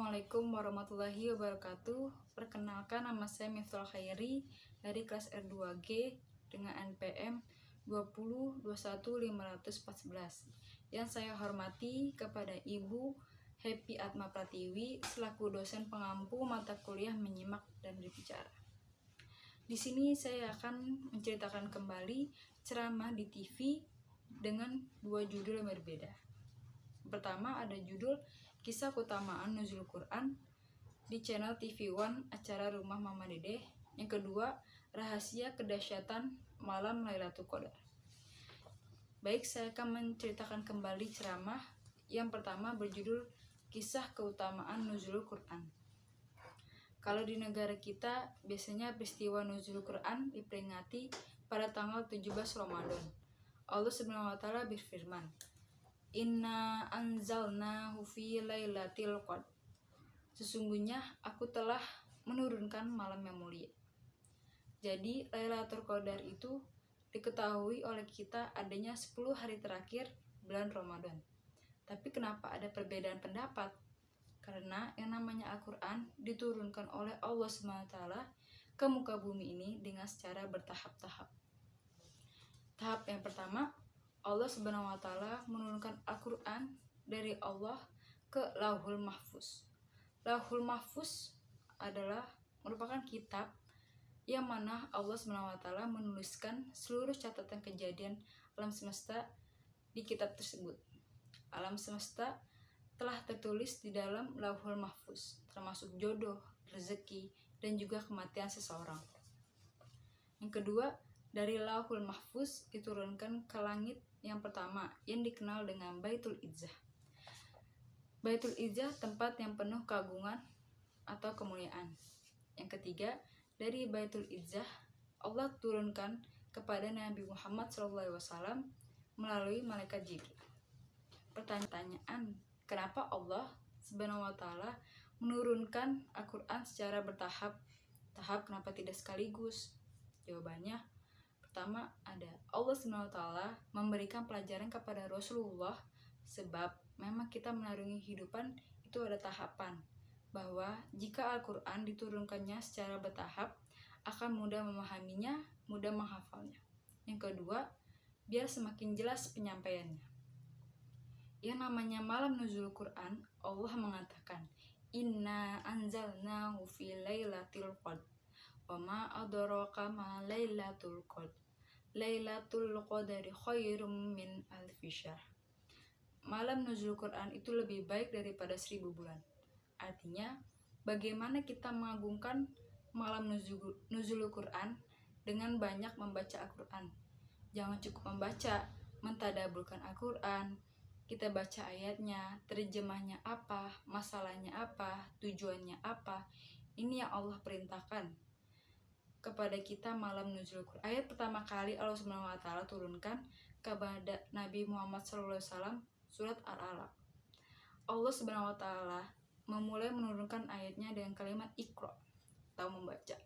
Assalamualaikum warahmatullahi wabarakatuh. Perkenalkan, nama saya Miftahul Khairi dari kelas R2G dengan NPM 2021514. Yang saya hormati kepada Ibu Happy Atma Pratiwi selaku dosen pengampu mata kuliah menyimak dan berbicara. Di sini saya akan menceritakan kembali ceramah di TV dengan dua judul yang berbeda. Pertama ada judul Kisah Keutamaan Nuzul Quran di channel TV One acara Rumah Mama Dede. Yang kedua, Rahasia Kedahsyatan Malam Lailatul Qadar. Baik, saya akan menceritakan kembali ceramah. Yang pertama berjudul Kisah Keutamaan Nuzul Quran. Kalau di negara kita biasanya peristiwa Nuzul Quran diperingati pada tanggal 17 Ramadan. Allah Subhanahu wa taala berfirman, Inna anzalnahu fi lailatul qadar. Sesungguhnya aku telah menurunkan malam yang mulia. Jadi Lailatul Qadar itu diketahui oleh kita adanya 10 hari terakhir bulan Ramadan. Tapi kenapa ada perbedaan pendapat? Karena yang namanya Al-Quran diturunkan oleh Allah SWT ke muka bumi ini dengan secara bertahap-tahap. Tahap yang pertama, Allah Subhanahu wa taala menurunkan Al-Quran dari Allah ke Lauhul Mahfuz. Lauhul Mahfuz adalah merupakan kitab yang mana Allah Subhanahu wa taala menuliskan seluruh catatan kejadian alam semesta di kitab tersebut. Alam semesta telah tertulis di dalam Lauhul Mahfuz, termasuk jodoh, rezeki, dan juga kematian seseorang. Yang kedua, dari Lauhul Mahfuz diturunkan ke langit yang pertama yang dikenal dengan Baitul Izzah. Baitul Izzah tempat yang penuh keagungan atau kemuliaan. Yang ketiga, dari Baitul Izzah Allah turunkan kepada Nabi Muhammad SAW melalui malaikat Jibril. Pertanyaan, kenapa Allah Subhanahu wa taala menurunkan Al-Quran secara bertahap? Kenapa tidak sekaligus? Jawabannya, pertama ada Allah SWT memberikan pelajaran kepada Rasulullah, sebab memang kita menarungi kehidupan itu ada tahapan, bahwa jika Al-Quran diturunkannya secara bertahap akan mudah memahaminya, mudah menghafalnya. Yang kedua, biar semakin jelas penyampaiannya. Yang namanya malam nuzul Quran, Allah mengatakan Inna anzalnahu fi lailatul qadar wa ma adraka ma lailatul qadar Lailatul Qadari khairum min alfi syahr. Malam nuzul Quran itu lebih baik daripada 1000 bulan. Artinya, bagaimana kita mengagungkan malam nuzul Quran dengan banyak membaca Al-Quran. Jangan cukup membaca, mentadaburkan Al-Quran. Kita baca ayatnya, terjemahnya apa, masalahnya apa, tujuannya apa. Ini yang Allah perintahkan kepada kita malam nuzul Quran. Ayat pertama kali Allah Subhanahu wa taala turunkan kepada Nabi Muhammad SAW surat Al-Alaq. Allah Subhanahu wa taala memulai menurunkan ayatnya dengan kalimat Iqra, atau membaca.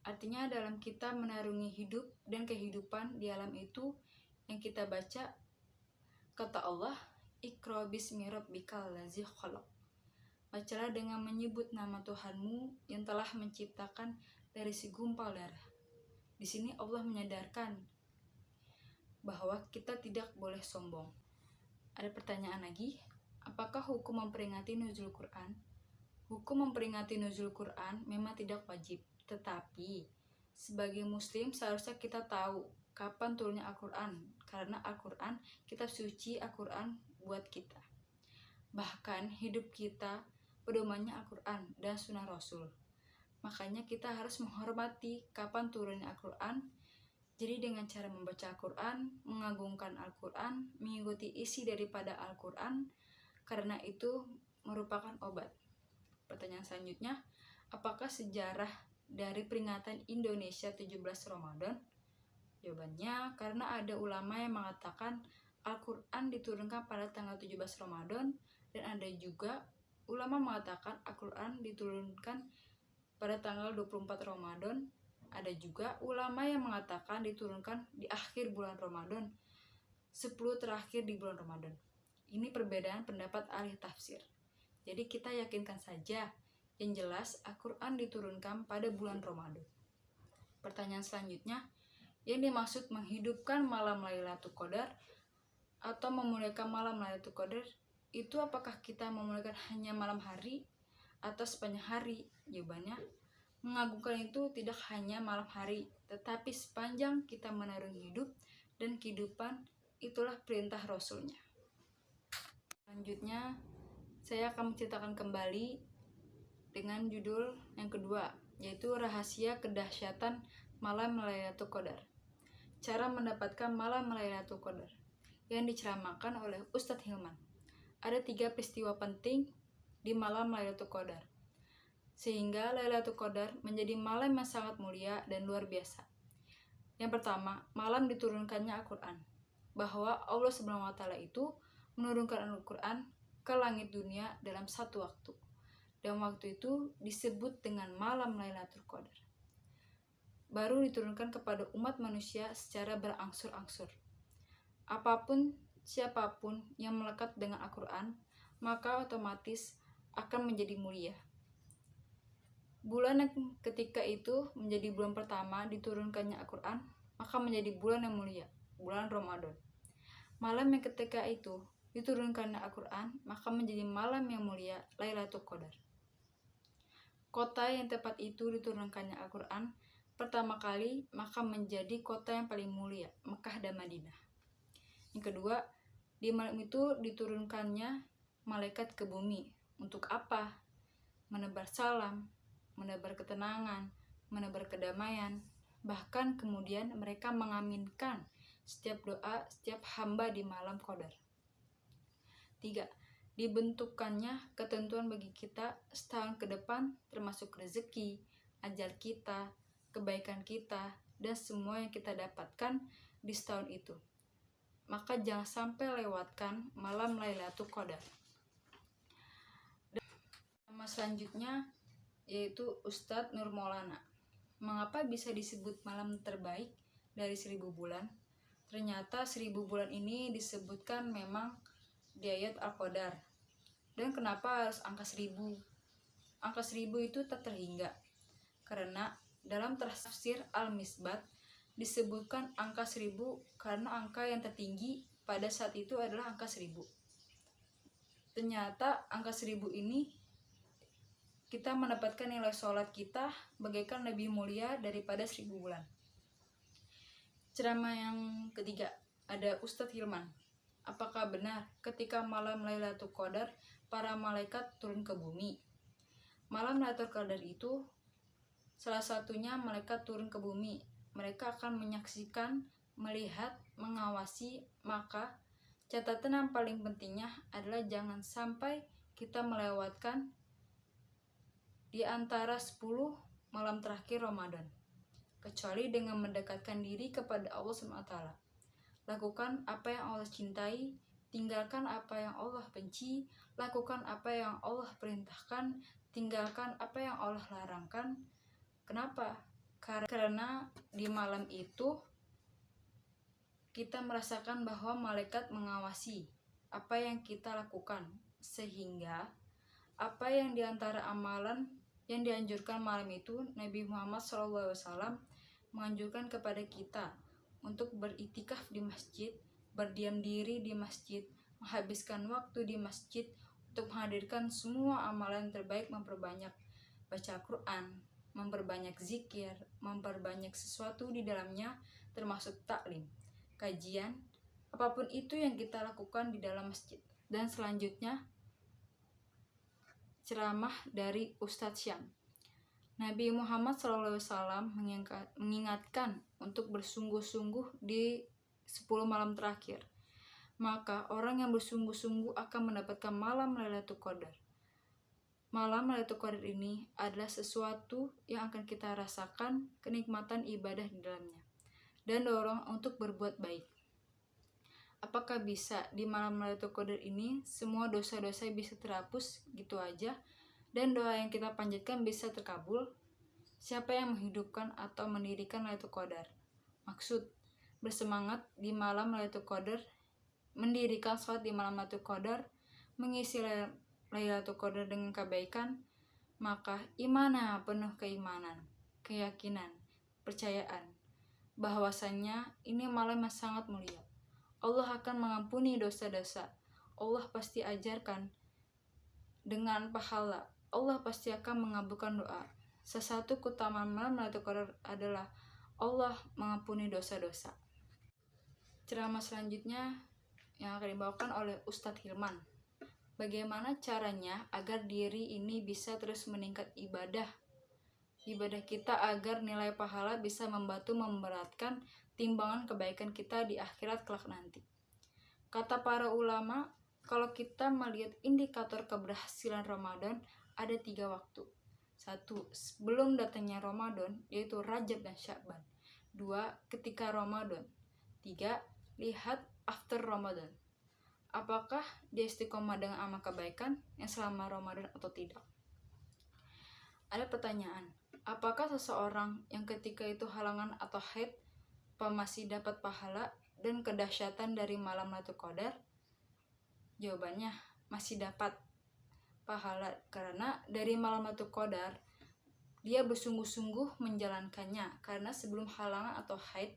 Artinya dalam kita menarungi hidup dan kehidupan di alam itu yang kita baca, kata Allah, Iqra bismi rabbikal ladzi khalaq. Bacalah dengan menyebut nama Tuhanmu yang telah menciptakan dari segumpal darah. Di sini Allah menyadarkan bahwa kita tidak boleh sombong. Ada pertanyaan lagi, apakah hukum memperingati nuzul Quran? Hukum memperingati nuzul Quran memang tidak wajib, tetapi sebagai muslim seharusnya kita tahu kapan turunnya Al-Quran, karena Al-Quran, kitab suci Al-Quran buat kita. Bahkan hidup kita pedomannya Al-Quran dan sunnah Rasul. Makanya kita harus menghormati kapan turunnya Al-Quran. Jadi dengan cara membaca Al-Quran, mengagungkan Al-Quran, mengikuti isi daripada Al-Quran, karena itu merupakan obat. Pertanyaan selanjutnya, apakah sejarah dari peringatan Indonesia 17 Ramadan? Jawabannya, karena ada ulama yang mengatakan Al-Quran diturunkan pada tanggal 17 Ramadan, dan ada juga ulama mengatakan Al-Quran diturunkan pada tanggal 24 Ramadan. Ada juga ulama yang mengatakan diturunkan di akhir bulan Ramadan, 10 terakhir di bulan Ramadan. Ini perbedaan pendapat ahli tafsir. Jadi kita yakinkan saja, yang jelas Al-Quran diturunkan pada bulan Ramadan. Pertanyaan selanjutnya, yang dimaksud menghidupkan malam Lailatul Qadar atau memuliakan malam Lailatul Qadar itu apakah kita memuliakan hanya malam hari atau sepanjang hari? Jawabannya, mengagungkan itu tidak hanya malam hari, tetapi sepanjang kita menarung hidup dan kehidupan, itulah perintah Rasulnya. Selanjutnya, saya akan menceritakan kembali dengan judul yang kedua, yaitu Rahasia Kedahsyatan Malam Lailatul Qadar. Cara mendapatkan malam Lailatul Qadar yang diceramahkan oleh Ustadz Hilman. Ada 3 peristiwa penting di malam Lailatul Qadar, sehingga Lailatul Qadar menjadi malam yang sangat mulia dan luar biasa. Yang pertama, malam diturunkannya Al-Quran, bahwa Allah SWT itu menurunkan Al-Quran ke langit dunia dalam satu waktu, dan waktu itu disebut dengan malam Lailatul Qadar. Baru diturunkan kepada umat manusia secara berangsur-angsur. Apapun, siapapun yang melekat dengan Al-Quran, maka otomatis akan menjadi mulia. Bulan yang ketika itu menjadi bulan pertama diturunkannya Al-Quran, maka menjadi bulan yang mulia, bulan Ramadan. Malam yang ketika itu diturunkannya Al-Quran, maka menjadi malam yang mulia, Lailatul Qadar. Kota yang tepat itu diturunkannya Al-Quran pertama kali, maka menjadi kota yang paling mulia, Mekah dan Madinah. Yang kedua, di malam itu diturunkannya malaikat ke bumi. Untuk apa? Menebar salam, menebar ketenangan, menebar kedamaian. Bahkan kemudian mereka mengaminkan setiap doa setiap hamba di malam Qadar. 3. Dibentukannya ketentuan bagi kita setahun ke depan, termasuk rezeki, ajal kita, kebaikan kita, dan semua yang kita dapatkan di setahun itu. Maka jangan sampai lewatkan malam Lailatul Qadar. Nama selanjutnya yaitu Ustadz Nur Maulana. Mengapa bisa disebut malam terbaik dari 1000 bulan? Ternyata 1000 bulan ini disebutkan memang di ayat Al-Qadar. Dan kenapa harus angka 1000? Angka 1000 itu tak terhingga. Karena dalam tafsir Al-Misbat disebutkan angka 1000 karena angka yang tertinggi pada saat itu adalah angka 1000. Ternyata angka 1000 ini kita mendapatkan nilai sholat kita bagaikan lebih mulia daripada 1000 bulan. Ceramah yang ketiga, ada Ustadz Hilman. Apakah benar ketika malam Lailatul Qadar para malaikat turun ke bumi? Malam Lailatul Qadar itu salah satunya malaikat turun ke bumi. Mereka akan menyaksikan, melihat, mengawasi. Maka catatan yang paling pentingnya adalah jangan sampai kita melewatkan di antara 10 malam terakhir Ramadan, kecuali dengan mendekatkan diri kepada Allah SWT. Lakukan apa yang Allah cintai, tinggalkan apa yang Allah benci, lakukan apa yang Allah perintahkan, tinggalkan apa yang Allah larangkan. Kenapa? Karena di malam itu kita merasakan bahwa malaikat mengawasi apa yang kita lakukan, sehingga apa yang diantara amalan yang dianjurkan malam itu, Nabi Muhammad SAW menganjurkan kepada kita untuk beriktikaf di masjid, berdiam diri di masjid, menghabiskan waktu di masjid untuk menghadirkan semua amalan terbaik, memperbanyak baca Quran, memperbanyak zikir, memperbanyak sesuatu di dalamnya, termasuk taklim, kajian, apapun itu yang kita lakukan di dalam masjid. Dan selanjutnya ceramah dari Ustadz Syam. Nabi Muhammad SAW mengingatkan untuk bersungguh-sungguh di 10 malam terakhir. Maka orang yang bersungguh-sungguh akan mendapatkan malam Lailatul Qadar. Malam Lailatul Qadar ini adalah sesuatu yang akan kita rasakan kenikmatan ibadah di dalamnya dan dorong untuk berbuat baik. Apakah bisa di malam Lailatul Qadar ini semua dosa-dosa bisa terhapus gitu aja dan doa yang kita panjatkan bisa terkabul? Siapa yang menghidupkan atau mendirikan Lailatul Qadar? Maksud bersemangat di malam Lailatul Qadar, mendirikan sholat di malam Lailatul Qadar, mengisi Lailatul Qadar dengan kebaikan, maka imanah penuh keimanan, keyakinan, percayaan bahwasannya ini malam yang sangat mulia. Allah akan mengampuni dosa-dosa. Allah pasti ajarkan dengan pahala. Allah pasti akan mengabulkan doa. Sesatu keutamaan malam Lailatul Qadar adalah Allah mengampuni dosa-dosa. Ceramah selanjutnya yang akan dibawakan oleh Ustadz Hilman. Bagaimana caranya agar diri ini bisa terus meningkat ibadah kita agar nilai pahala bisa memberatkan timbangan kebaikan kita di akhirat kelak nanti. Kata para ulama, kalau kita melihat indikator keberhasilan Ramadan, ada 3 waktu. 1. Sebelum datangnya Ramadan, yaitu Rajab dan Sya'ban. 2. Ketika Ramadan. 3. Lihat after Ramadan. Apakah dia istiqomah dengan amal kebaikan yang selama Ramadan atau tidak? Ada pertanyaan, apakah seseorang yang ketika itu halangan atau haid masih dapat pahala dan kedahsyatan dari malam Lailatul Qadar? Jawabannya, masih dapat pahala karena dari malam Lailatul Qadar dia bersungguh-sungguh menjalankannya, karena sebelum halangan atau haid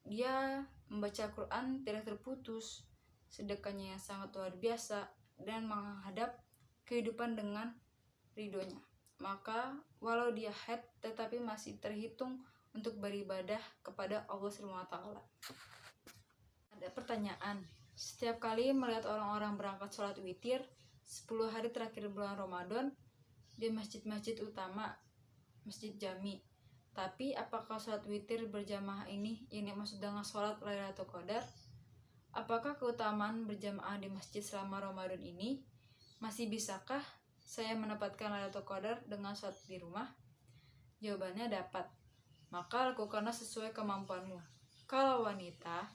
dia membaca Quran tidak terputus, sedekahnya yang sangat luar biasa dan menghadap kehidupan dengan ridhonya. Maka walau dia haid tetapi masih terhitung untuk beribadah kepada Allah SWT. Ada pertanyaan, setiap kali melihat orang-orang berangkat sholat witir 10 hari terakhir bulan Ramadan di masjid-masjid utama, Masjid Jami, tapi apakah sholat witir berjamaah ini maksud dengan sholat Lailatul Qadar? Apakah keutamaan berjamaah di masjid selama Ramadan ini? Masih bisakah saya mendapatkan Lailatul Qadar dengan sholat di rumah? Jawabannya dapat. Maka lakukanlah sesuai kemampuanmu. Kalau wanita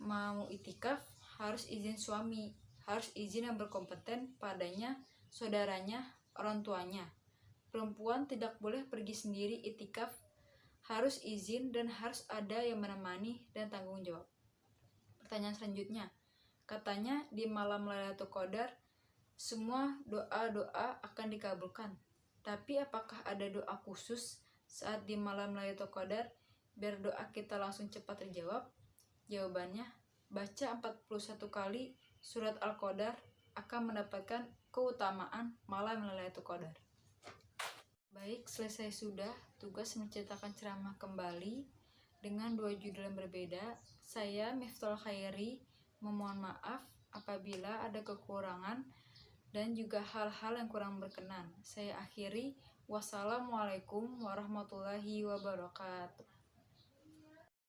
mau itikaf harus izin suami, harus izin yang berkompeten padanya, saudaranya, orang tuanya. Perempuan tidak boleh pergi sendiri itikaf, harus izin dan harus ada yang menemani dan tanggung jawab. Pertanyaan selanjutnya, katanya di malam Lailatul Qadar semua doa-doa akan dikabulkan. Tapi apakah ada doa khusus saat di malam Lailatul Qadar biar doa kita langsung cepat terjawab? Jawabannya, baca 41 kali surat Al-Qadar akan mendapatkan keutamaan malam Lailatul Qadar. Baik, selesai sudah tugas menceritakan ceramah kembali dengan 2 judul yang berbeda. Saya Miftahul Khairi memohon maaf apabila ada kekurangan dan juga hal-hal yang kurang berkenan. Saya akhiri, wassalamualaikum warahmatullahi wabarakatuh.